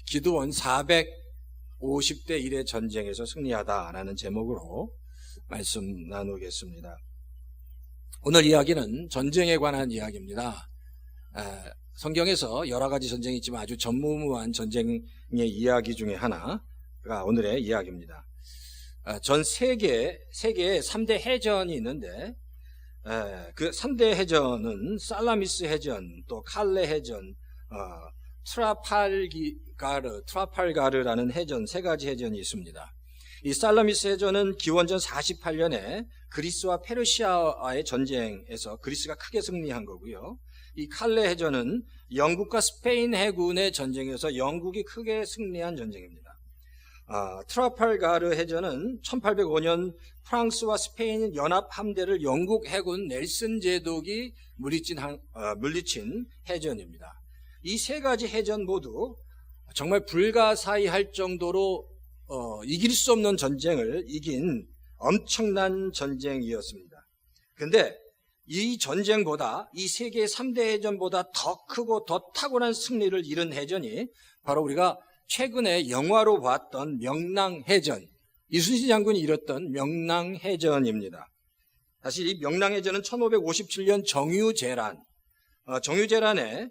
기드온 450대 1의 전쟁에서 승리하다라는 제목으로 말씀 나누겠습니다. 오늘 이야기는 전쟁에 관한 이야기입니다. 성경에서 여러 가지 전쟁이 있지만 아주 전무후무한 전쟁의 이야기 중에 하나가 오늘의 이야기입니다. 전 세계에 3대 해전이 있는데 그 3대 해전은 살라미스 해전, 또 칼레 해전, 트라팔가르라는 해전, 세 가지 해전이 있습니다. 이 살라미스 해전은 기원전 48년에 그리스와 페르시아와의 전쟁에서 그리스가 크게 승리한 거고요. 이 칼레 해전은 영국과 스페인 해군의 전쟁에서 영국이 크게 승리한 전쟁입니다. 트라팔가르 해전은 1805년 프랑스와 스페인 연합 함대를 영국 해군 넬슨 제독이 물리친 해전입니다. 이 세 가지 해전 모두 정말 불가사의할 정도로 이길 수 없는 전쟁을 이긴 엄청난 전쟁이었습니다. 그런데 이 전쟁보다, 이 세계 3대 해전보다 더 크고 더 탁월한 승리를 이룬 해전이 바로 우리가 최근에 영화로 봤던 명랑해전, 이순신 장군이 이뤘던 명랑해전입니다. 사실 이 명랑해전은 1557년 정유재란의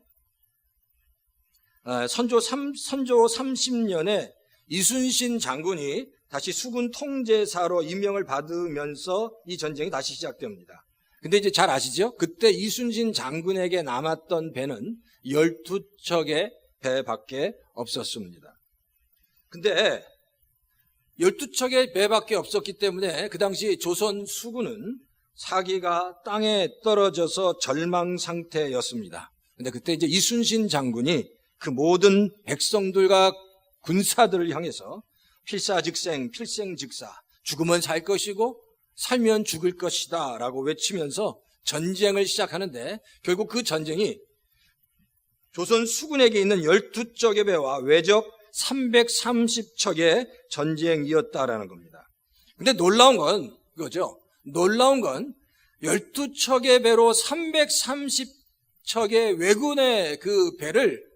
선조 30년에 이순신 장군이 다시 수군 통제사로 임명을 받으면서 이 전쟁이 다시 시작됩니다. 근데 이제 잘 아시죠? 그때 이순신 장군에게 남았던 배는 12척의 배밖에 없었습니다. 근데 12척의 배밖에 없었기 때문에 그 당시 조선 수군은 사기가 땅에 떨어져서 절망 상태였습니다. 근데 그때 이제 이순신 장군이 그 모든 백성들과 군사들을 향해서 필사즉생, 필생즉사, 죽으면 살 것이고 살면 죽을 것이다 라고 외치면서 전쟁을 시작하는데, 결국 그 전쟁이 조선 수군에게 있는 12척의 배와 외적 330척의 전쟁이었다라는 겁니다. 근데 놀라운 건 그거죠. 놀라운 건 12척의 배로 330척의 왜군의 그 배를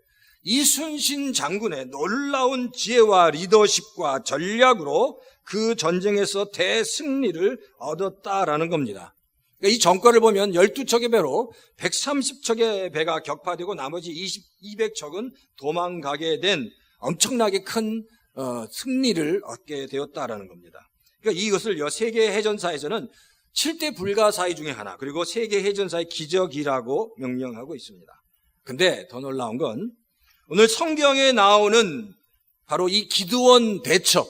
이순신 장군의 놀라운 지혜와 리더십과 전략으로 그 전쟁에서 대승리를 얻었다라는 겁니다. 그러니까 이 전과를 보면 12척의 배로 130척의 배가 격파되고 나머지 200척은 도망가게 된 엄청나게 큰 승리를 얻게 되었다라는 겁니다. 그러니까 이것을 세계 해전사에서는 7대 불가사의 중에 하나, 그리고 세계 해전사의 기적이라고 명명하고 있습니다. 근데 더 놀라운 건 오늘 성경에 나오는 바로 이 기드온 대첩,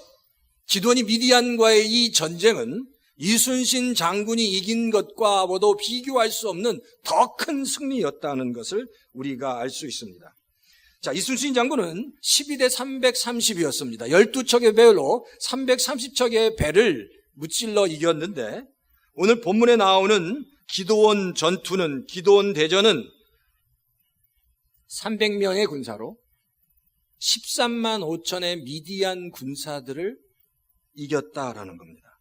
기드온이 미디안과의 이 전쟁은 이순신 장군이 이긴 것과 모두 비교할 수 없는 더 큰 승리였다는 것을 우리가 알 수 있습니다. 자, 이순신 장군은 12대 330이었습니다. 12척의 배로 330척의 배를 무찔러 이겼는데, 오늘 본문에 나오는 기드온 전투는, 기드온 대전은 300명의 군사로 13만 5천의 미디안 군사들을 이겼다라는 겁니다.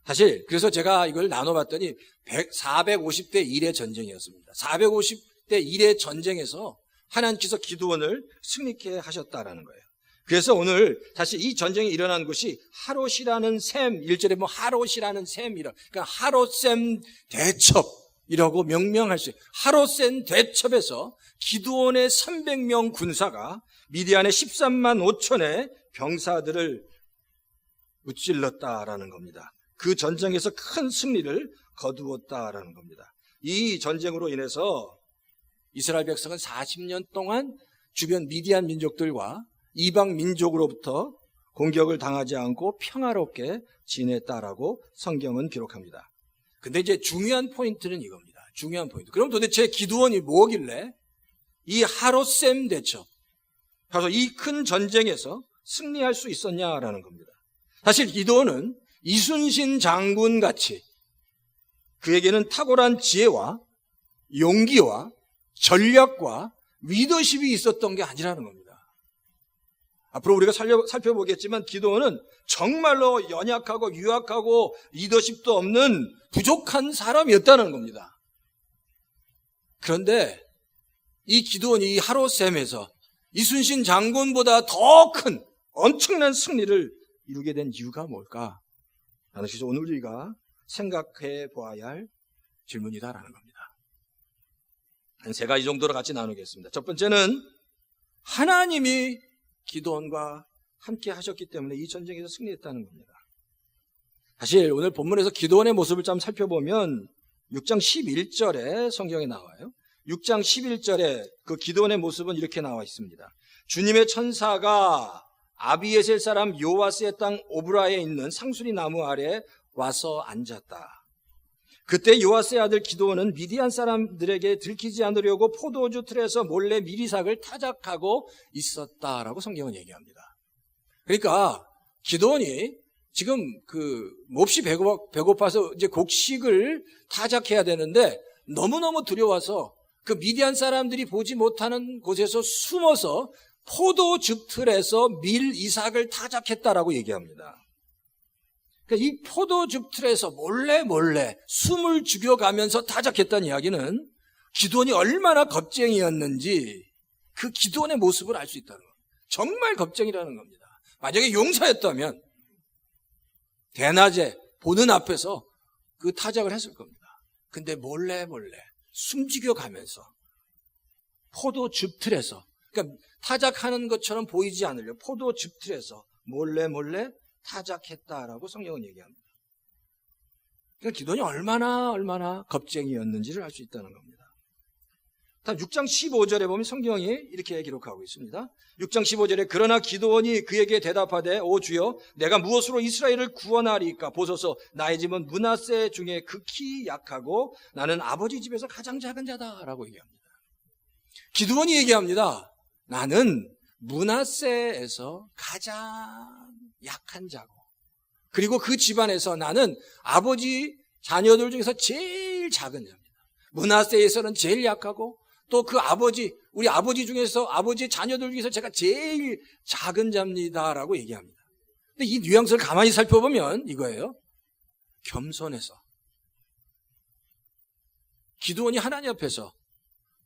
사실 그래서 제가 이걸 나눠봤더니 450대 1의 전쟁이었습니다. 450대 1의 전쟁에서 하나님께서 기드온을 승리케 하셨다라는 거예요. 그래서 오늘 사실 이 전쟁이 일어난 곳이 하롯이라는 셈, 1절에 보면 하롯이라는 셈이라, 그러니까 하롯셈 대첩이라고 명명할 수 있어요. 하롯셈 대첩에서 기드온의 300명 군사가 미디안의 13만 5천의 병사들을 무찔렀다라는 겁니다. 그 전쟁에서 큰 승리를 거두었다라는 겁니다. 이 전쟁으로 인해서 이스라엘 백성은 40년 동안 주변 미디안 민족들과 이방 민족으로부터 공격을 당하지 않고 평화롭게 지냈다라고 성경은 기록합니다. 근데 이제 중요한 포인트는 이겁니다. 중요한 포인트. 그럼 도대체 기드온이 뭐길래 이 하롯셈 대첩, 그래서 이 큰 전쟁에서 승리할 수 있었냐라는 겁니다. 사실 기드온은 이순신 장군 같이 그에게는 탁월한 지혜와 용기와 전략과 리더십이 있었던 게 아니라는 겁니다. 앞으로 우리가 살펴보겠지만 기드온은 정말로 연약하고 유약하고 리더십도 없는 부족한 사람이었다는 겁니다. 그런데 이 기드온이 이 하롯셈에서 이순신 장군보다 더 큰 엄청난 승리를 이루게 된 이유가 뭘까? 하는 것이 오늘 우리가 생각해 보아야 할 질문이다라는 겁니다. 한 세 가지 정도로 같이 나누겠습니다. 첫 번째는 하나님이 기드온과 함께 하셨기 때문에 이 전쟁에서 승리했다는 겁니다. 사실 오늘 본문에서 기드온의 모습을 좀 살펴보면 6장 11절에 성경에 나와요. 6장 11절에 그 기드온의 모습은 이렇게 나와 있습니다. 주님의 천사가 아비에셀 사람 요아스의 땅 오브라에 있는 상수리 나무 아래 와서 앉았다. 그때 요아스의 아들 기드온은 미디안 사람들에게 들키지 않으려고 포도주 틀에서 몰래 미리삭을 타작하고 있었다라고 성경은 얘기합니다. 그러니까 기드온이 지금 몹시 배고파서 이제 곡식을 타작해야 되는데 너무너무 두려워서 그 미디안 사람들이 보지 못하는 곳에서 숨어서 포도즙 틀에서 밀 이삭을 타작했다라고 얘기합니다. 그러니까 이 포도즙 틀에서 몰래 숨을 죽여가면서 타작했다는 이야기는 기드온이 얼마나 겁쟁이였는지 그 기드온의 모습을 알 수 있다는 겁니다. 정말 겁쟁이라는 겁니다. 만약에 용사였다면 대낮에 보는 앞에서 그 타작을 했을 겁니다. 근데 몰래 숨죽여 가면서 포도즙 틀에서, 그러니까 타작하는 것처럼 보이지 않으려 포도즙 틀에서 몰래 타작했다라고 성경은 얘기합니다. 그러니까 기드온이 얼마나 겁쟁이였는지를 알 수 있다는 겁니다. 다음 6장 15절에 보면 성경이 이렇게 기록하고 있습니다. 6장 15절에 그러나 기드온이 그에게 대답하되 오 주여 내가 무엇으로 이스라엘을 구원하리까 보소서 나의 집은 므낫세 중에 극히 약하고 나는 아버지 집에서 가장 작은 자다라고 얘기합니다. 기드온이 얘기합니다. 나는 므낫세에서 가장 약한 자고 그리고 그 집안에서 나는 아버지 자녀들 중에서 제일 작은 자입니다. 므낫세에서는 제일 약하고 또 그 우리 아버지 중에서 아버지의 자녀들 중에서 제가 제일 작은 자입니다라고 얘기합니다. 근데 이 뉘앙스를 가만히 살펴보면 이거예요. 겸손해서. 기드온이 하나님 앞에서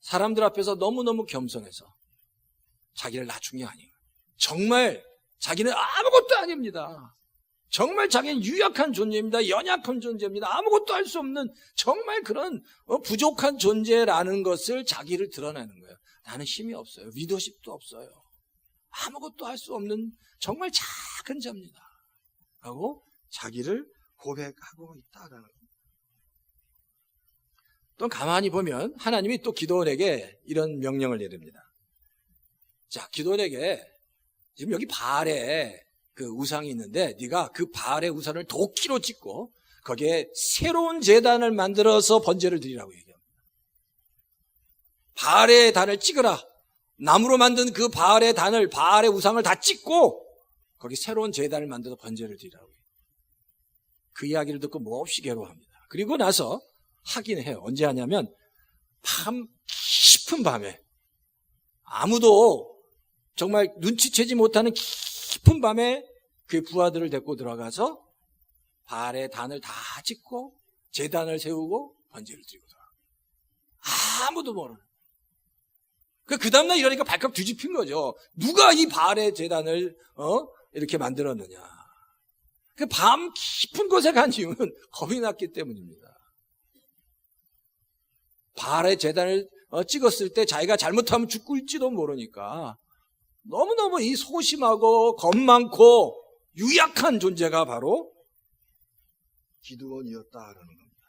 사람들 앞에서 너무너무 겸손해서 자기를 낮춘 게 아니에요. 정말 자기는 아무것도 아닙니다. 정말 자기는 유약한 존재입니다. 연약한 존재입니다. 아무것도 할 수 없는 정말 그런 부족한 존재라는 것을 자기를 드러내는 거예요. 나는 힘이 없어요. 리더십도 없어요. 아무것도 할 수 없는 정말 작은 자입니다. 라고 자기를 고백하고 있다라는 겁니다. 또 가만히 보면 하나님이 또 기드온에게 이런 명령을 내립니다. 자, 기드온에게 지금 여기 바알에 그 우상이 있는데 네가 그 바알의 우상을 도끼로 찍고 거기에 새로운 제단을 만들어서 번제를 드리라고 얘기합니다. 바알의 단을 찍어라. 나무로 만든 그 바알의 단을 바알의 우상을 다 찍고 거기 새로운 제단을 만들어서 번제를 드리라고 해요. 그 이야기를 듣고 몹시 괴로워합니다. 그리고 나서 하긴 해요. 언제 하냐면 깊은 밤에 아무도 정말 눈치채지 못하는 깊은 밤에 그 부하들을 데리고 들어가서 바알의 단을 다 찍고 제단을 세우고 번제를 드리고 들어가. 아무도 모르는. 그 다음날 이러니까 발칵 뒤집힌 거죠. 누가 이 바알의 제단을 이렇게 만들었느냐. 그 밤 깊은 곳에 간 이유는 겁이 났기 때문입니다. 바알의 제단을 찍었을 때 자기가 잘못하면 죽을지도 모르니까 너무너무 이 소심하고 겁 많고 유약한 존재가 바로 기드온이었다라는 겁니다.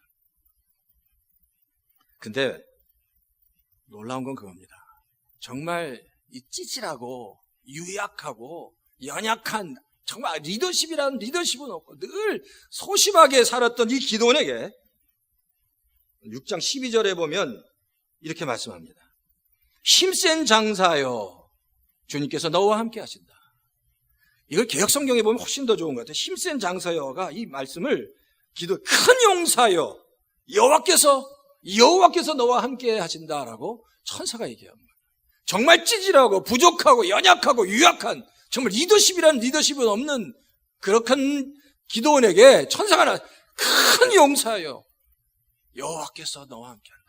근데 놀라운 건 그겁니다. 정말 이 찌질하고 유약하고 연약한 정말 리더십이라는 리더십은 없고 늘 소심하게 살았던 이 기드온에게 6장 12절에 보면 이렇게 말씀합니다. 힘센 장사여 주님께서 너와 함께 하신다. 이걸 개역성경에 보면 훨씬 더 좋은 것 같아요. 힘센 장사여가 이 말씀을 큰 용사여 여호와께서 너와 함께 하신다라고 천사가 얘기합니다. 정말 찌질하고 부족하고 연약하고 유약한 정말 리더십이라는 리더십은 없는 그렇게 기드온에게 천사가 큰 용사여 여호와께서 너와 함께 한다.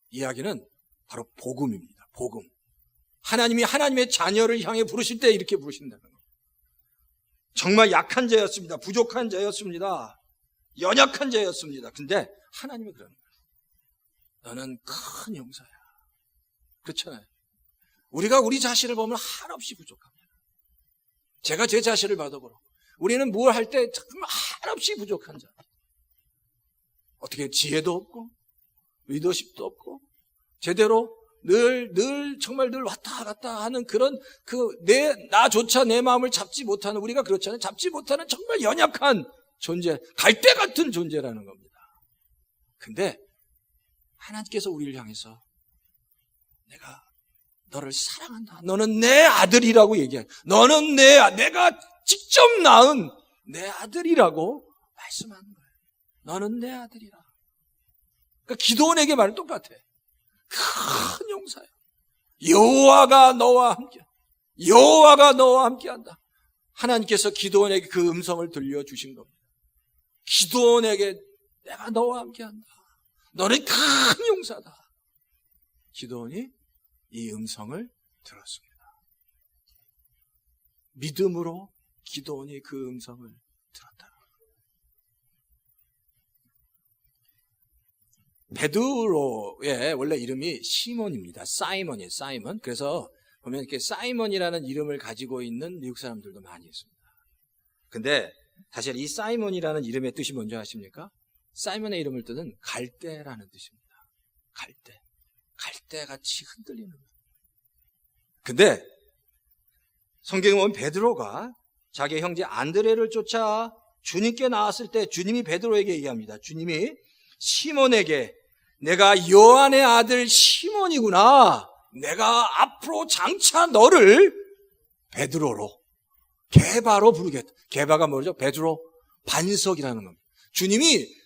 이야기는 바로 복음입니다. 복음. 하나님이 하나님의 자녀를 향해 부르실 때 이렇게 부르신다는 거예요. 정말 약한 자였습니다. 부족한 자였습니다. 연약한 자였습니다. 근데 하나님이 그러는 거예요. 너는 큰 용사야. 그렇잖아요. 우리가 우리 자신을 보면 한없이 부족합니다. 제가 제 자신을 봐도 그렇고 우리는 뭘 할 때 정말 한없이 부족한 자. 어떻게 지혜도 없고 리더십도 없고 제대로 정말 늘 왔다 갔다 하는 그런 나조차 내 마음을 잡지 못하는, 우리가 그렇잖아요. 잡지 못하는 정말 연약한 존재, 갈대 같은 존재라는 겁니다. 근데 하나님께서 우리를 향해서 내가 너를 사랑한다. 너는 내 아들이라고 얘기해요. 너는 내가 직접 낳은 내 아들이라고 말씀하는 거예요. 너는 내 아들이라. 그러니까 기도원에게 말은 똑같아. 큰 용사야. 여호와가 너와 함께한다. 하나님께서 기도원에게 그 음성을 들려주신 겁니다. 기도원에게 내가 너와 함께한다. 너는 큰 용사다. 기도원이 이 음성을 들었습니다. 믿음으로 기도원이 그 음성을 들었다. 베드로의 원래 이름이 시몬입니다. 사이먼이에요. 사이먼. 그래서 보면 이렇게 사이먼이라는 이름을 가지고 있는 미국 사람들도 많이 있습니다. 근데 사실 이 사이먼이라는 이름의 뜻이 뭔지 아십니까? 사이먼의 이름을 뜻은 갈대라는 뜻입니다. 갈대같이 흔들리는 거예요. 근데 성경에 보면 베드로가 자기 형제 안드레를 쫓아 주님께 나왔을 때 주님이 베드로에게 얘기합니다. 주님이 시몬에게 내가 요한의 아들 시몬이구나. 내가 앞으로 장차 너를 베드로로, 게바로 부르겠다. 게바가 뭐죠? 베드로 반석이라는 겁니다. 주님이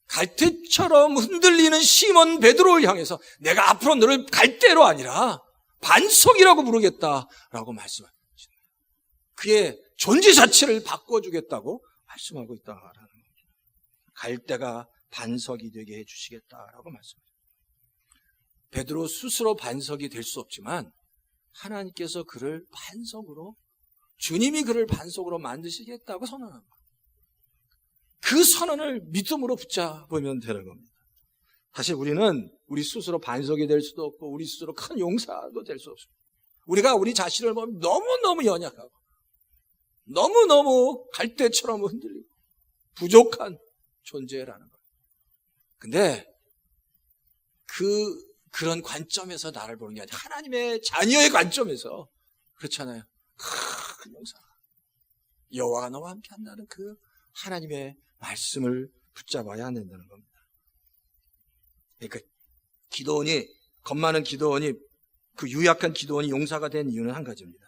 갈대처럼 흔들리는 시몬 베드로를 향해서 내가 앞으로 너를 갈대로 아니라 반석이라고 부르겠다라고 말씀하시는 거예요. 그의 존재 자체를 바꿔주겠다고 말씀하고 있다라는 겁니다. 갈대가 반석이 되게 해주시겠다라고 말씀합니다. 베드로 스스로 반석이 될 수 없지만 하나님께서 그를 반석으로, 주님이 그를 반석으로 만드시겠다고 선언한 거예요. 그 선언을 믿음으로 붙잡으면 되는 겁니다. 사실 우리는 우리 스스로 반석이 될 수도 없고 우리 스스로 큰 용사도 될 수 없습니다. 우리가 우리 자신을 보면 너무너무 연약하고 너무너무 갈대처럼 흔들리고 부족한 존재라는 거예요. 근데 그런 관점에서 나를 보는 게 아니라 하나님의 자녀의 관점에서, 그렇잖아요. 큰 용사, 여호와가 너와 함께 한다는 그 하나님의 말씀을 붙잡아야 한다는 겁니다. 그러니까 기도원이, 겁 많은 기도원이, 그 유약한 기도원이 용사가 된 이유는 한 가지입니다.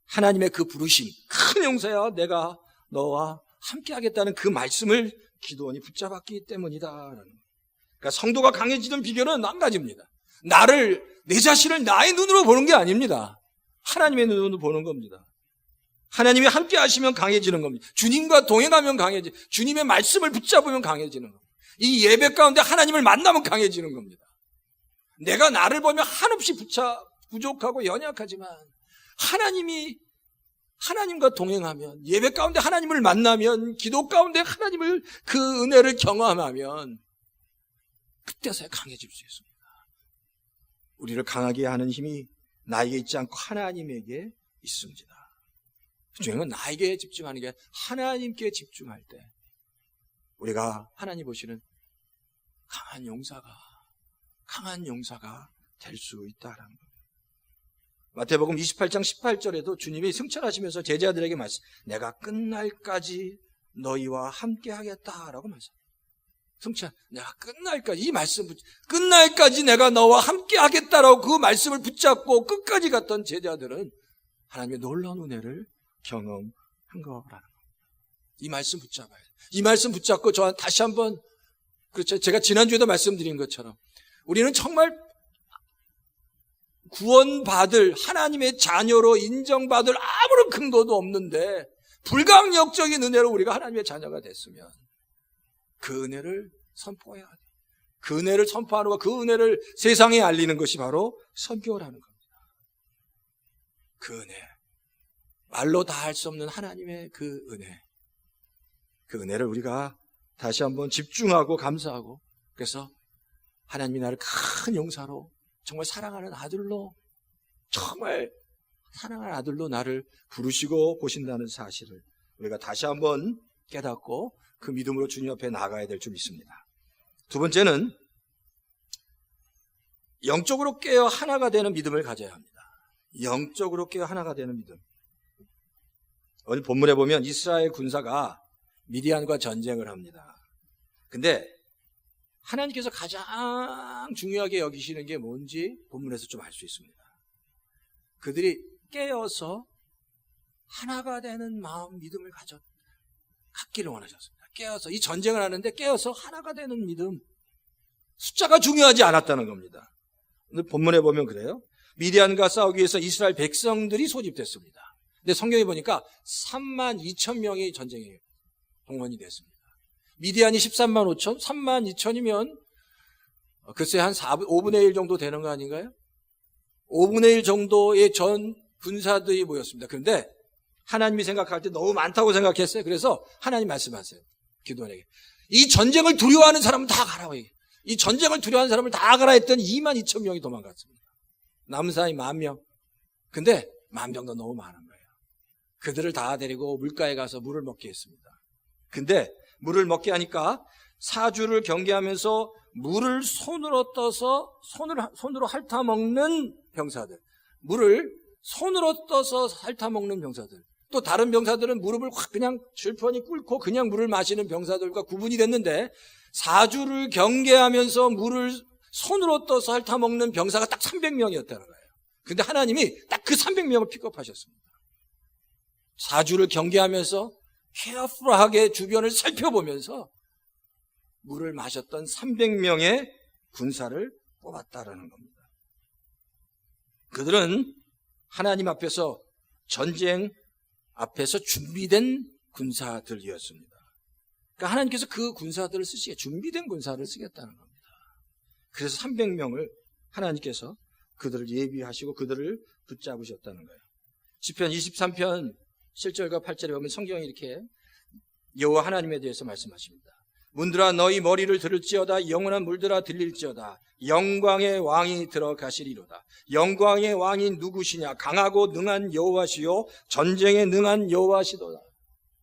하나님의 그 부르심, 큰 용사야 내가 너와 함께 하겠다는 그 말씀을 기도원이 붙잡았기 때문이다라는 거예요. 그러니까 성도가 강해지는 비결은 한 가지입니다. 내 자신을 나의 눈으로 보는 게 아닙니다. 하나님의 눈으로 보는 겁니다. 하나님이 함께 하시면 강해지는 겁니다. 주님과 동행하면 주님의 말씀을 붙잡으면 강해지는 겁니다. 이 예배 가운데 하나님을 만나면 강해지는 겁니다. 내가 나를 보면 한없이 부족하고 연약하지만 하나님과 동행하면, 예배 가운데 하나님을 만나면, 기도 가운데 하나님을, 그 은혜를 경험하면 그때서야 강해질 수 있습니다. 우리를 강하게 하는 힘이 나에게 있지 않고 하나님에게 있습니다. 중요한 건 나에게 집중하는 게 하나님께 집중할 때 우리가 하나님 보시는 강한 용사가 될 수 있다라는 겁니다. 마태복음 28장 18절에도 주님이 승천하시면서 제자들에게 말씀, 내가 끝날까지 너희와 함께 하겠다라고 말씀합니다. 승천, 내가 끝날까지, 이 말씀, 끝날까지 내가 너와 함께 하겠다라고 그 말씀을 붙잡고 끝까지 갔던 제자들은 하나님의 놀라운 은혜를 경험한 거라는 겁니다. 이 말씀 붙잡아야 돼요. 이 말씀 붙잡고 다시 한번, 그렇죠. 제가 지난주에도 말씀드린 것처럼 우리는 정말 구원받을, 하나님의 자녀로 인정받을 아무런 근거도 없는데 불강력적인 은혜로 우리가 하나님의 자녀가 됐으면 그 은혜를 선포해야 돼요. 그 은혜를 선포하는 것, 그 은혜를 세상에 알리는 것이 바로 선교라는 겁니다. 그 은혜, 말로 다 할 수 없는 하나님의 그 은혜, 그 은혜를 우리가 다시 한번 집중하고 감사하고, 그래서 하나님이 나를 큰 용사로, 정말 사랑하는 아들로, 정말 사랑하는 아들로 나를 부르시고 보신다는 사실을 우리가 다시 한번 깨닫고 그 믿음으로 주님 앞에 나가야 될 줄 믿습니다. 두 번째는 영적으로 깨어 하나가 되는 믿음을 가져야 합니다. 영적으로 깨어 하나가 되는 믿음. 오늘 본문에 보면 이스라엘 군사가 미디안과 전쟁을 합니다. 근데 하나님께서 가장 중요하게 여기시는 게 뭔지 본문에서 좀 알 수 있습니다. 그들이 깨어서 하나가 되는 마음, 믿음을 갖기를 원하셨습니다. 깨어서, 이 전쟁을 하는데 깨어서 하나가 되는 믿음. 숫자가 중요하지 않았다는 겁니다. 오늘 본문에 보면 그래요. 미디안과 싸우기 위해서 이스라엘 백성들이 소집됐습니다. 근데 성경에 보니까 3만 2천 명이 전쟁에 동원이 됐습니다. 미디안이 13만 5천, 3만 2천이면 글쎄 한 5분의 1 정도 되는 거 아닌가요? 5분의 1 정도의 전 군사들이 모였습니다. 그런데 하나님이 생각할 때 너무 많다고 생각했어요. 그래서 하나님 말씀하세요. 기도원에게. 이 전쟁을 두려워하는 사람은 다 가라고 얘기해요. 이 전쟁을 두려워하는 사람을 다 가라 했더니 2만 2천 명이 도망갔습니다. 남은 사람이 10,000명. 근데 10,000명도 너무 많은 거예요. 그들을 다 데리고 물가에 가서 물을 먹게 했습니다. 근데 물을 먹게 하니까 사주를 경계하면서 물을 손으로 떠서 손으로 핥아먹는 병사들, 물을 손으로 떠서 핥아먹는 병사들, 또 다른 병사들은 무릎을 확 그냥 질펀히 꿇고 그냥 물을 마시는 병사들과 구분이 됐는데, 사주를 경계하면서 물을 손으로 떠서 핥아먹는 병사가 딱 300명이었다는 거예요. 근데 하나님이 딱 그 300명을 픽업하셨습니다. 사주를 경계하면서 케어풀하게 주변을 살펴보면서 물을 마셨던 300명의 군사를 뽑았다라는 겁니다. 그들은 하나님 앞에서, 전쟁 앞에서 준비된 군사들이었습니다. 그러니까 하나님께서 그 군사들을 쓰시게, 준비된 군사를 쓰겠다는 겁니다. 그래서 300명을 하나님께서 그들을 예비하시고 그들을 붙잡으셨다는 거예요. 시편 23편 7절과 8절에 보면 성경이 이렇게 여호와 하나님에 대해서 말씀하십니다. 문들아 너희 머리를 들을지어다, 영원한 물들아 들릴지어다. 영광의 왕이 들어가시리로다. 영광의 왕이 누구시냐? 강하고 능한 여호와시요 전쟁에 능한 여호와시도다.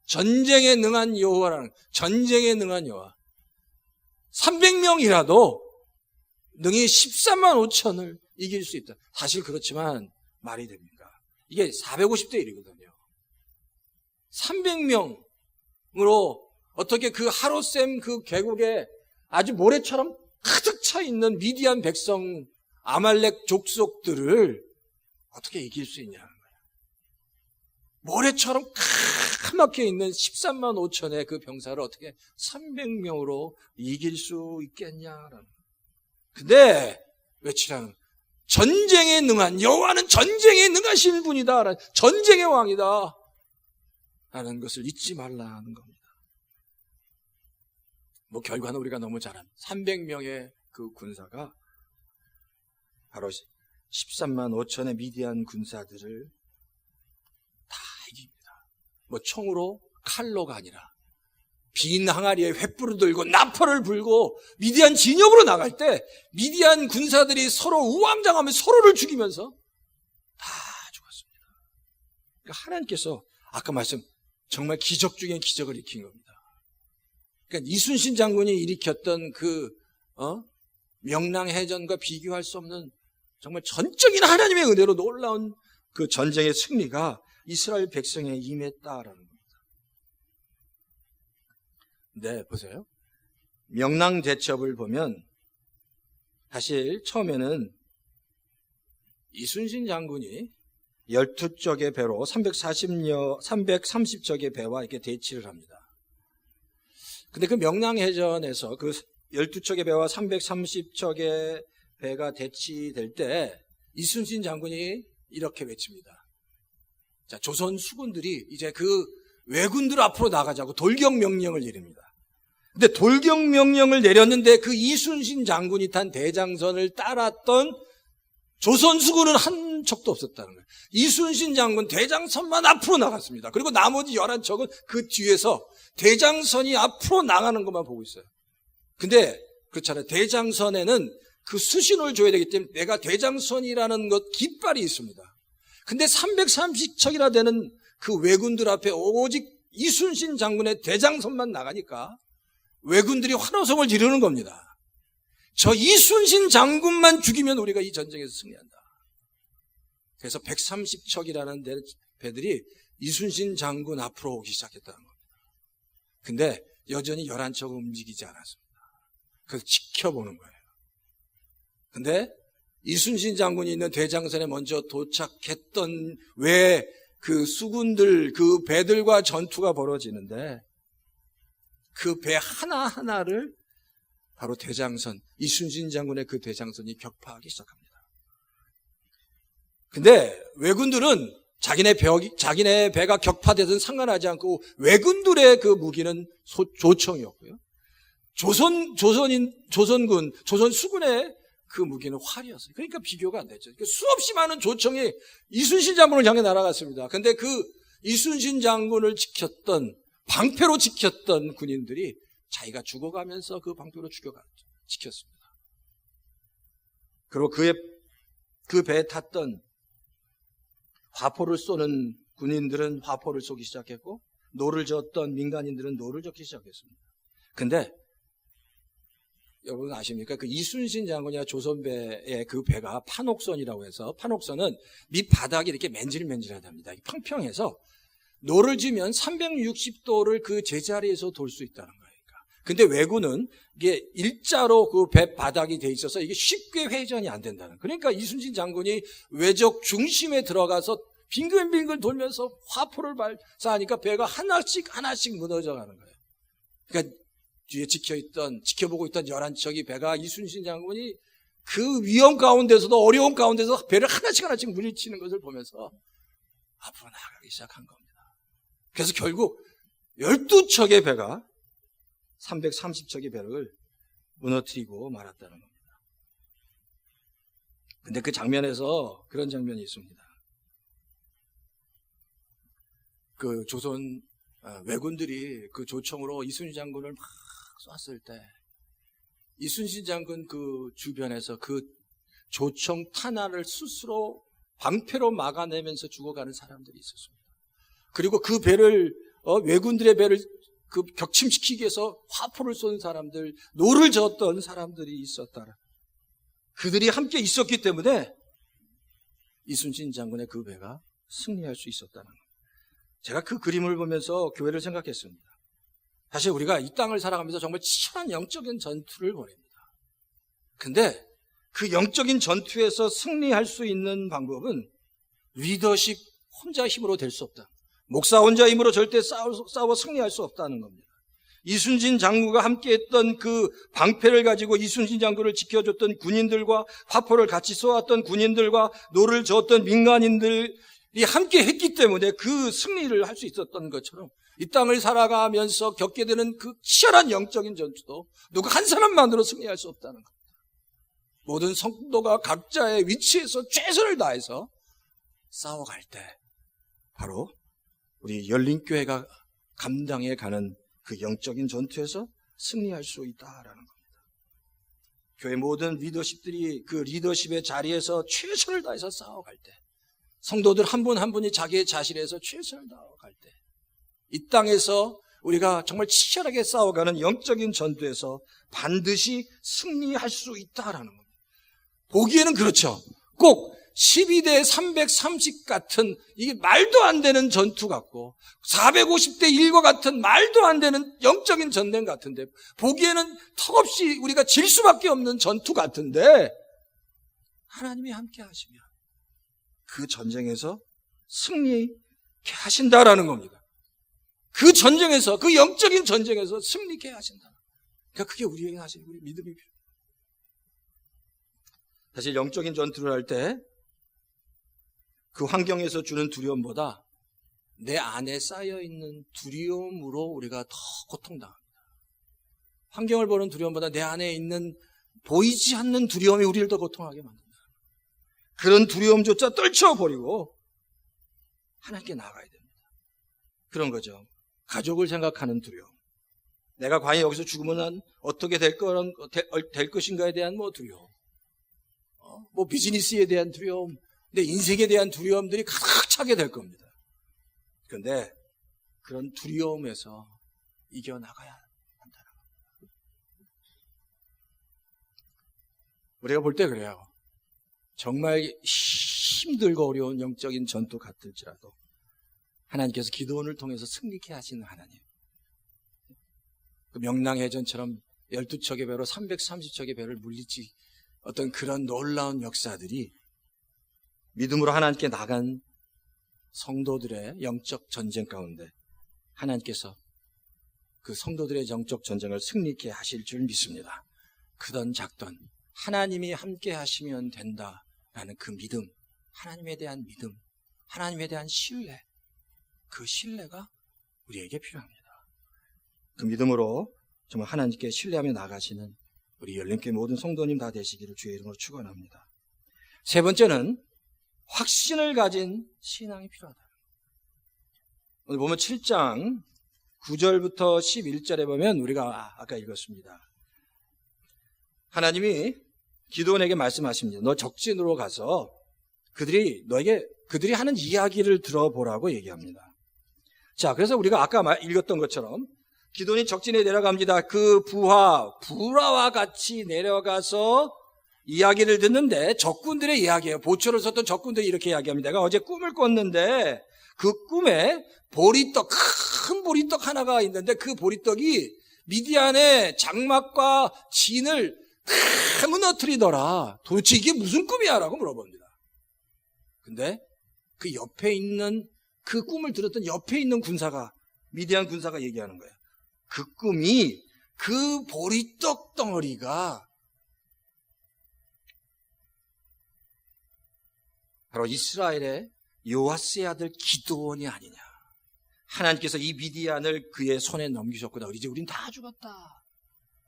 전쟁에 능한 여호와라는, 전쟁에 능한 여호와. 300명이라도 능히 13만 5천을 이길 수 있다. 사실 그렇지만 말이 됩니까? 이게 450대 1이거든요. 300명으로 어떻게 그 하롯셈 그 계곡에 아주 모래처럼 가득 차 있는 미디안 백성, 아말렉 족속들을 어떻게 이길 수 있냐는 거예요. 모래처럼 까맣게 있는 13만 5천의 그 병사를 어떻게 300명으로 이길 수 있겠냐라는. 근데 외치라는, 전쟁에 능한 여호와는 전쟁에 능하신 분이다, 전쟁의 왕이다 라는 것을 잊지 말라는 겁니다. 뭐 결과는 우리가 너무 잘 압니다. 300명의 그 군사가 바로 13만 5천의 미디안 군사들을 다 이깁니다. 뭐 총으로, 칼로가 아니라 빈 항아리에 횃불을 들고 나팔을 불고 미디안 진영으로 나갈 때 미디안 군사들이 서로 우왕좌왕하며 서로를 죽이면서 다 죽었습니다. 그러니까 하나님께서 아까 말씀 정말 기적 중에 기적을 일으킨 겁니다. 그러니까 이순신 장군이 일으켰던 그 명랑해전과 비교할 수 없는 정말 전적인 하나님의 은혜로 놀라운 그 전쟁의 승리가 이스라엘 백성에 임했다라는 겁니다. 네, 보세요. 명랑대첩을 보면 사실 처음에는 이순신 장군이 12척의 배로 330척의 배와 이렇게 대치를 합니다. 근데 그 명랑해전에서 그 12척의 배와 330척의 배가 대치될 때 이순신 장군이 이렇게 외칩니다. 자, 조선 수군들이 이제 그 왜군들 앞으로 나가자고 돌격 명령을 내립니다. 근데 돌격 명령을 내렸는데 그 이순신 장군이 탄 대장선을 따랐던 조선 수군은 한 한 척도 없었다는 거예요. 이순신 장군 대장선만 앞으로 나갔습니다. 그리고 나머지 11척은 그 뒤에서 대장선이 앞으로 나가는 것만 보고 있어요. 근데 그렇잖아요. 대장선에는 그 수신호를 줘야 되기 때문에 내가 대장선이라는 것 깃발이 있습니다. 근데 330척이나 되는 그 왜군들 앞에 오직 이순신 장군의 대장선만 나가니까 왜군들이 환호성을 지르는 겁니다. 저 이순신 장군만 죽이면 우리가 이 전쟁에서 승리한다. 그래서 130척이라는 배들이 이순신 장군 앞으로 오기 시작했다는 겁니다. 근데 여전히 11척은 움직이지 않았습니다. 그래서 지켜보는 거예요. 근데 이순신 장군이 있는 대장선에 먼저 도착했던 왜 그 수군들, 그 배들과 전투가 벌어지는데 그 배 하나하나를 바로 대장선, 이순신 장군의 그 대장선이 격파하기 시작합니다. 근데 왜군들은 자기네 배가 격파되든 상관하지 않고 왜군들의 그 무기는 조총이었고요. 조선군, 조선 수군의 그 무기는 활이었어요. 그러니까 비교가 안 됐죠. 수없이 많은 조총이 이순신 장군을 향해 날아갔습니다. 근데 그 이순신 장군을 방패로 지켰던 군인들이 자기가 죽어가면서 그 방패로 지켰습니다. 그리고 그 배에 탔던 화포를 쏘는 군인들은 화포를 쏘기 시작했고, 노를 저었던 민간인들은 노를 저기 시작했습니다. 근데 여러분 아십니까? 그 이순신 장군이나 조선배의 그 배가 판옥선이라고 해서, 판옥선은 밑바닥이 이렇게 맨질맨질하답니다. 평평해서 노를 지면 360도를 그 제자리에서 돌 수 있다는 거예요. 근데 왜군은 이게 일자로 그 배 바닥이 돼 있어서 이게 쉽게 회전이 안 된다는. 그러니까 이순신 장군이 외적 중심에 들어가서 빙글빙글 돌면서 화포를 발사하니까 배가 하나씩 무너져 가는 거예요. 그러니까 뒤에 지켜보고 있던 11척이 배가 이순신 장군이 그 위험 가운데서도 어려움 가운데서 배를 하나씩 물리치는 것을 보면서 앞으로 나가기 시작한 겁니다. 그래서 결국 12척의 배가 330척의 배를 무너뜨리고 말았다는 겁니다. 근데 그 장면에서 그런 장면이 있습니다. 그 조선 왜군들이 그 조총으로 이순신 장군을 막 쐈을 때 이순신 장군 그 주변에서 그 조총 탄환을 스스로 방패로 막아내면서 죽어가는 사람들이 있었습니다. 그리고 그 배를 왜군들의 배를 그 격침시키기 위해서 화포를 쏜 사람들, 노를 저었던 사람들이 있었다라. 그들이 함께 있었기 때문에 이순신 장군의 그 배가 승리할 수 있었다는 겁니다. 제가 그 그림을 보면서 교회를 생각했습니다. 사실 우리가 이 땅을 살아가면서 정말 치열한 영적인 전투를 벌입니다. 근데 그 영적인 전투에서 승리할 수 있는 방법은 리더십 혼자 힘으로 될 수 없다. 목사 혼자 힘으로 절대 싸워 승리할 수 없다는 겁니다. 이순신 장군과 함께했던 그 방패를 가지고 이순신 장군을 지켜줬던 군인들과 화포를 같이 쏘았던 군인들과 노를 저었던 민간인들이 함께 했기 때문에 그 승리를 할 수 있었던 것처럼 이 땅을 살아가면서 겪게 되는 그 치열한 영적인 전투도 누구 한 사람만으로 승리할 수 없다는 겁니다. 모든 성도가 각자의 위치에서 최선을 다해서 싸워갈 때 바로 우리 열린교회가 감당해 가는 그 영적인 전투에서 승리할 수 있다라는 겁니다. 교회 모든 리더십들이 그 리더십의 자리에서 최선을 다해서 싸워갈 때, 성도들 한 분 한 분이 자기의 자신에서 최선을 다해갈 때, 이 땅에서 우리가 정말 치열하게 싸워가는 영적인 전투에서 반드시 승리할 수 있다라는 겁니다. 보기에는 그렇죠. 꼭 12대 330 같은 이게 말도 안 되는 전투 같고 450대 1과 같은 말도 안 되는 영적인 전쟁 같은데 보기에는 턱없이 우리가 질 수밖에 없는 전투 같은데 하나님이 함께 하시면 그 전쟁에서 승리케 하신다라는 겁니다. 그 전쟁에서, 그 영적인 전쟁에서 승리케 하신다. 그러니까 그게 우리에게 하시는 우리 믿음이 필요해요. 사실 영적인 전투를 할 때 그 환경에서 주는 두려움보다 내 안에 쌓여있는 두려움으로 우리가 더 고통당합니다. 환경을 보는 두려움보다 내 안에 있는 보이지 않는 두려움이 우리를 더 고통하게 만든다. 그런 두려움조차 떨쳐버리고 하나님께 나아가야 됩니다. 그런 거죠. 가족을 생각하는 두려움. 내가 과연 여기서 죽으면 어떻게 될 것인가에 대한 두려움. 비즈니스에 대한 두려움, 내 인생에 대한 두려움들이 가득 차게 될 겁니다. 그런데 그런 두려움에서 이겨나가야 한다는 겁니다. 우리가 볼 때 그래요. 정말 힘들고 어려운 영적인 전투 같을지라도 하나님께서 기도원을 통해서 승리케 하시는 하나님. 그 명랑해전처럼 12척의 배로 330척의 배를 물리치 어떤 그런 놀라운 역사들이 믿음으로 하나님께 나간 성도들의 영적 전쟁 가운데 하나님께서 그 성도들의 영적 전쟁을 승리케 하실 줄 믿습니다. 크던 작던 하나님이 함께 하시면 된다라는 그 믿음, 하나님에 대한 믿음, 하나님에 대한 신뢰, 그 신뢰가 우리에게 필요합니다. 그 믿음으로 정말 하나님께 신뢰하며 나가시는 우리 열림교회 모든 성도님 다 되시기를 주의 이름으로 축원합니다. 세 번째는 확신을 가진 신앙이 필요하다. 오늘 보면 7장 9절부터 11절에 보면 우리가 아까 읽었습니다. 하나님이 기드온에게 말씀하십니다. 너 적진으로 가서 그들이 하는 이야기를 들어보라고 얘기합니다. 자, 그래서 우리가 아까 읽었던 것처럼 기드온이 적진에 내려갑니다. 그 부하와 같이 내려가서 이야기를 듣는데 적군들의 이야기예요. 보초를 썼던 적군들이 이렇게 이야기합니다. 내가 어제 꿈을 꿨는데 그 꿈에 큰 보리떡 하나가 있는데 그 보리떡이 미디안의 장막과 진을 다 무너뜨리더라. 도대체 이게 무슨 꿈이야? 라고 물어봅니다. 근데 그 옆에 있는 그 꿈을 들었던 옆에 있는 미디안 군사가 얘기하는 거예요. 그 꿈이 그 보리떡 덩어리가 바로 이스라엘의 요아스의 아들 기드온이 아니냐. 하나님께서 이 미디안을 그의 손에 넘기셨구나. 이제 우린 다 죽었다.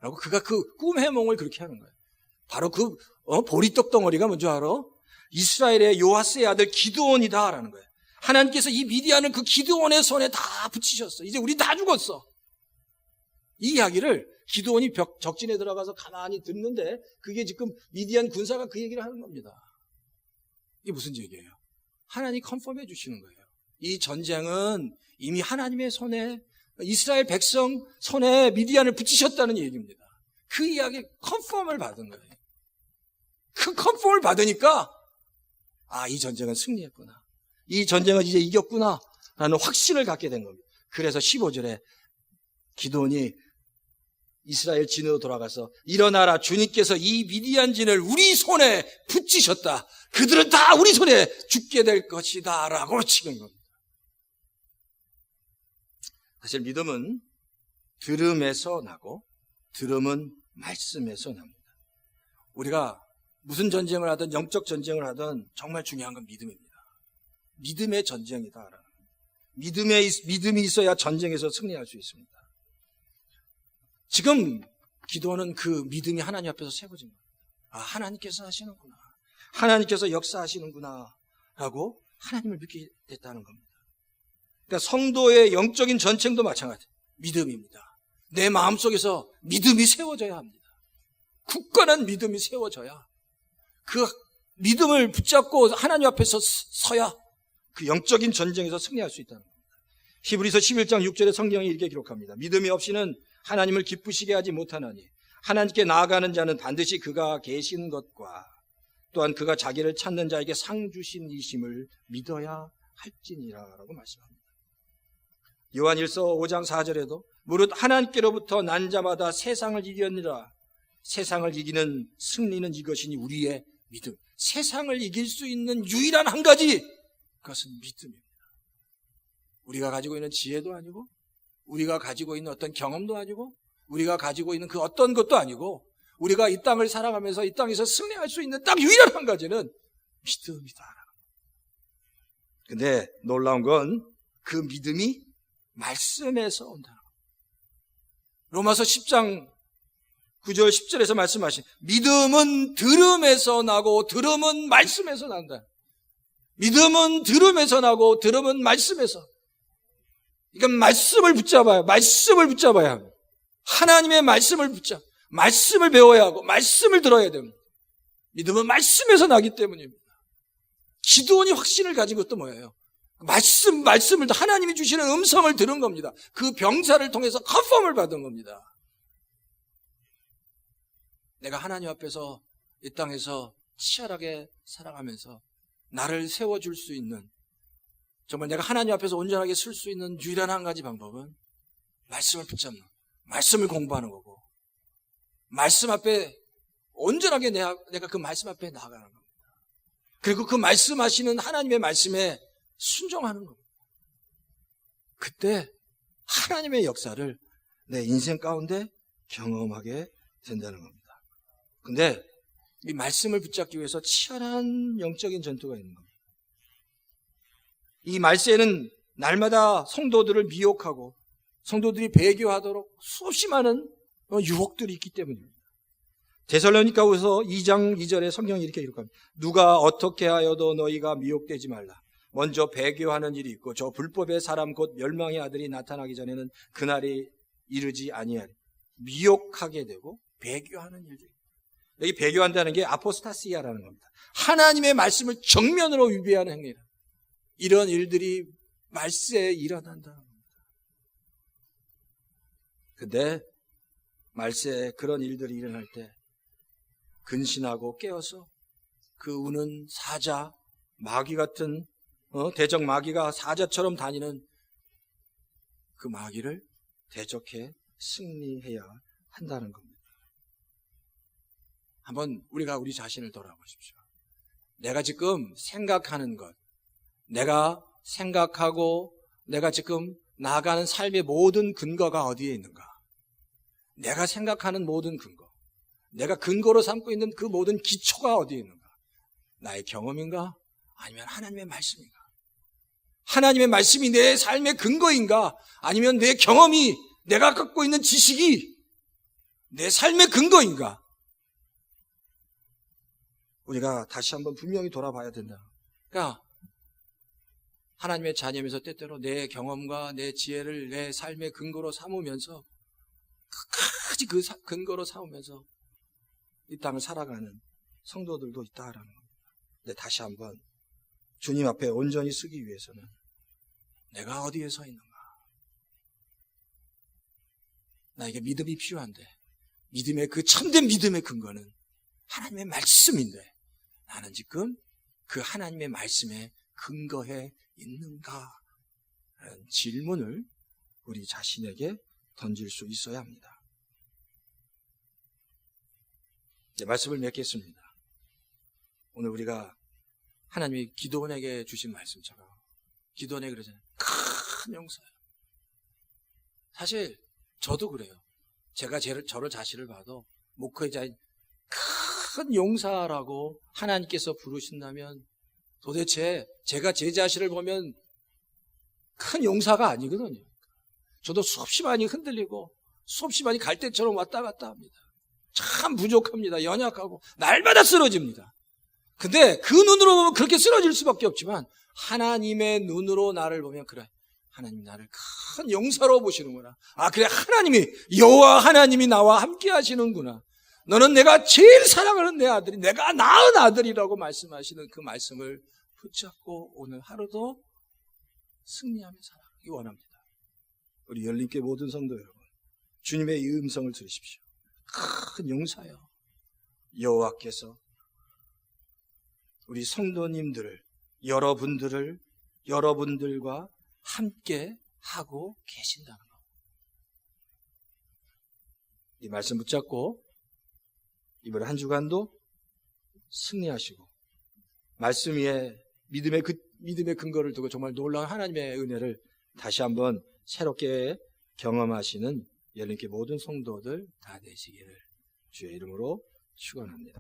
라고 그가 그 꿈 해몽을 그렇게 하는 거예요. 바로 그 보리떡 덩어리가 뭔지 알아? 이스라엘의 요아스의 아들 기드온이다 라는 거예요. 하나님께서 이 미디안을 그 기드온의 손에 다 붙이셨어. 이제 우리 다 죽었어. 이 이야기를 기드온이 적진에 들어가서 가만히 듣는데 그게 지금 미디안 군사가 그 얘기를 하는 겁니다. 이게 무슨 얘기예요? 하나님이 컨펌해 주시는 거예요. 이 전쟁은 이미 하나님의 손에 이스라엘 백성 손에 미디안을 붙이셨다는 얘기입니다. 그 이야기 컨펌을 받은 거예요. 그 컨펌을 받으니까 이 전쟁은 승리했구나. 이 전쟁은 이제 이겼구나 라는 확신을 갖게 된 겁니다. 그래서 15절에 기드온이 이스라엘 진으로 돌아가서 일어나라, 주님께서 이 미디안 진을 우리 손에 붙이셨다. 그들은 다 우리 손에 죽게 될 것이다 라고 치는 겁니다. 사실 믿음은 들음에서 나고 들음은 말씀에서 납니다. 우리가 무슨 전쟁을 하든 영적 전쟁을 하든 정말 중요한 건 믿음입니다. 믿음의 전쟁이다. 믿음이 있어야 전쟁에서 승리할 수 있습니다. 지금 기도는 그 믿음이 하나님 앞에서 세워진 거예요. 하나님께서 하시는구나. 하나님께서 역사하시는구나. 라고 하나님을 믿게 됐다는 겁니다. 그러니까 성도의 영적인 전쟁도 마찬가지예요. 믿음입니다. 내 마음속에서 믿음이 세워져야 합니다. 굳건한 믿음이 세워져야 그 믿음을 붙잡고 하나님 앞에서 서야 그 영적인 전쟁에서 승리할 수 있다는 겁니다. 히브리서 11장 6절에 성경이 이렇게 기록합니다. 믿음이 없이는 하나님을 기쁘시게 하지 못하나니 하나님께 나아가는 자는 반드시 그가 계신 것과 또한 그가 자기를 찾는 자에게 상 주신 이심을 믿어야 할지니라 라고 말씀합니다. 요한 1서 5장 4절에도 무릇 하나님께로부터 난 자마다 세상을 이겼느라 세상을 이기는 승리는 이것이니 우리의 믿음. 세상을 이길 수 있는 유일한 한 가지, 그것은 믿음입니다. 우리가 가지고 있는 지혜도 아니고 우리가 가지고 있는 어떤 경험도 아니고 우리가 가지고 있는 그 어떤 것도 아니고 우리가 이 땅을 살아가면서 이 땅에서 승리할 수 있는 딱 유일한 한 가지는 믿음이다. 근데 놀라운 건 그 믿음이 말씀에서 온다는 겁니다. 로마서 10장 9절 10절에서 말씀하신 믿음은 들음에서 나고 들음은 말씀에서 난다. 믿음은 들음에서 나고 들음은 말씀에서. 그러니까 말씀을 붙잡아야 합니다. 하나님의 말씀을 말씀을 배워야 하고 말씀을 들어야 됩니다. 믿음은 말씀에서 나기 때문입니다. 기도원이 확신을 가진 것도 뭐예요? 말씀을 하나님이 주시는 음성을 들은 겁니다. 그 병사를 통해서 컨펌을 받은 겁니다. 내가 하나님 앞에서 이 땅에서 치열하게 살아가면서 나를 세워줄 수 있는, 정말 내가 하나님 앞에서 온전하게 설 수 있는 유일한 한 가지 방법은 말씀을 붙잡는, 말씀을 공부하는 거고, 말씀 앞에 온전하게 내가 그 말씀 앞에 나아가는 겁니다. 그리고 그 말씀하시는 하나님의 말씀에 순종하는 겁니다. 그때 하나님의 역사를 내 인생 가운데 경험하게 된다는 겁니다. 근데 이 말씀을 붙잡기 위해서 치열한 영적인 전투가 있는 겁니다. 이 말세에는 날마다 성도들을 미혹하고 성도들이 배교하도록 수없이 많은 유혹들이 있기 때문입니다. 데살로니가후서 2장 2절에 성경이 이렇게 기록합니다. 누가 어떻게 하여도 너희가 미혹되지 말라. 먼저 배교하는 일이 있고 저 불법의 사람 곧 멸망의 아들이 나타나기 전에는 그날이 이르지 아니하리. 미혹하게 되고 배교하는 일들이. 여기 배교한다는 게 아포스타시아라는 겁니다. 하나님의 말씀을 정면으로 위배하는 행위라. 이런 일들이 말세에 일어난다는 겁니다. 근데 말세에 그런 일들이 일어날 때 근신하고 깨어서 그 우는 사자, 마귀 같은 대적 마귀가 사자처럼 다니는 그 마귀를 대적해 승리해야 한다는 겁니다. 한번 우리가 우리 자신을 돌아보십시오. 내가 지금 생각하는 것, 내가 생각하고 내가 지금 나아가는 삶의 모든 근거가 어디에 있는가? 내가 생각하는 모든 근거, 내가 근거로 삼고 있는 그 모든 기초가 어디에 있는가? 나의 경험인가? 아니면 하나님의 말씀인가? 하나님의 말씀이 내 삶의 근거인가? 아니면 내 경험이, 내가 갖고 있는 지식이 내 삶의 근거인가? 우리가 다시 한번 분명히 돌아봐야 된다. 그러니까 하나님의 자녀면서 때때로 내 경험과 내 지혜를 내 삶의 근거로 삼으면서 끝까지 그 근거로 삼으면서 이 땅을 살아가는 성도들도 있다라는 겁니다. 근데 다시 한번 주님 앞에 온전히 서기 위해서는 내가 어디에 서 있는가? 나에게 믿음이 필요한데 믿음의 그 참된 믿음의 근거는 하나님의 말씀인데 나는 지금 그 하나님의 말씀에 근거해 있는가? 라는 질문을 우리 자신에게 던질 수 있어야 합니다. 네, 말씀을 맺겠습니다. 오늘 우리가 하나님이 기도원에게 주신 말씀처럼 기도원에게 그러잖아요. 큰 용서요. 사실 저도 그래요. 제가 저를 자신을 봐도 목회자인 큰 용사라고 하나님께서 부르신다면 도대체 제가 제 자신을 보면 큰 용사가 아니거든요. 저도 수없이 많이 흔들리고 수없이 많이 갈대처럼 왔다 갔다 합니다. 참 부족합니다. 연약하고 날마다 쓰러집니다. 근데 그 눈으로 보면 그렇게 쓰러질 수밖에 없지만 하나님의 눈으로 나를 보면 그래, 하나님 나를 큰 용사로 보시는구나. 아 그래, 하나님이 여호와 하나님이 나와 함께 하시는구나. 너는 내가 제일 사랑하는 내 아들이, 내가 낳은 아들이라고 말씀하시는 그 말씀을 붙잡고 오늘 하루도 승리하며 살아가기 원합니다. 우리 열림교회 모든 성도 여러분, 주님의 이 음성을 들으십시오. 큰 용사여, 여호와께서 우리 성도님들을, 여러분들과 함께 하고 계신다는 것. 이 말씀 붙잡고 이번 한 주간도 승리하시고 말씀 위에 믿음의 근거를 두고 정말 놀라운 하나님의 은혜를 다시 한번 새롭게 경험하시는 열림교회 모든 성도들 다 되시기를 주의 이름으로 축원합니다.